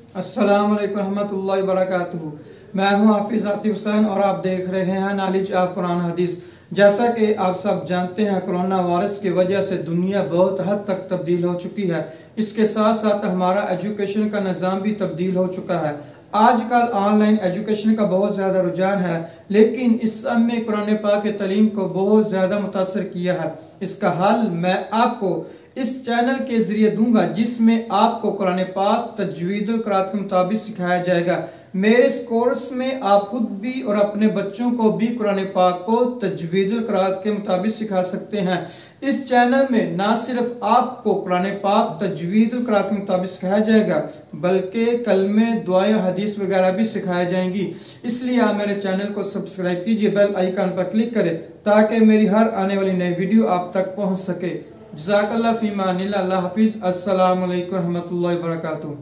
अस्सलाम वालेकुम रहमतुल्लाहि व बरकातुहू। मैं हूं हाफिज आतिफ हुसैन और आप देख रहे हैं नॉलेज ऑफ कुरान हदीस। जैसा कि आप सब जानते हैं, कोरोना वायरस की वजह से दुनिया बहुत हद तक तब्दील हो चुकी है। इसके साथ साथ हमारा एजुकेशन का निज़ाम भी तब्दील हो चुका है। आजकल ऑनलाइन एजुकेशन का बहुत ज्यादा रुझान है, लेकिन इस समय कुरान पाक की तालीम को बहुत ज्यादा मुतासर किया है। इसका हल मैं आपको इस चैनल के जरिए दूंगा, जिसमें आपको कुरान पाक तजवीदुल क़िराअत के मुताबिक सिखाया जाएगा। मेरे इस कोर्स में आप खुद भी और अपने बच्चों को भी कुरान पाक को तजवीदुल क़िराअत के मुताबिक सिखा सकते हैं। इस चैनल में ना सिर्फ आपको कुरान पाक तजवीदुल क़िराअत के मुताबिक सिखाया जाएगा, बल्कि कलमे, दुआएं, हदीस वगैरह भी सिखाई जाएंगी। इसलिए आप मेरे चैनल को सब्सक्राइब कीजिए, बेल आइकन पर क्लिक करें ताकि मेरी हर आने वाली नई वीडियो आप तक पहुंच सके। जज़ाकल्लाह फी मानिल्लाह। अल्लाह हाफिज। अस्सलाम वालेकुम रहमतुल्लाहि व बरकातुहू।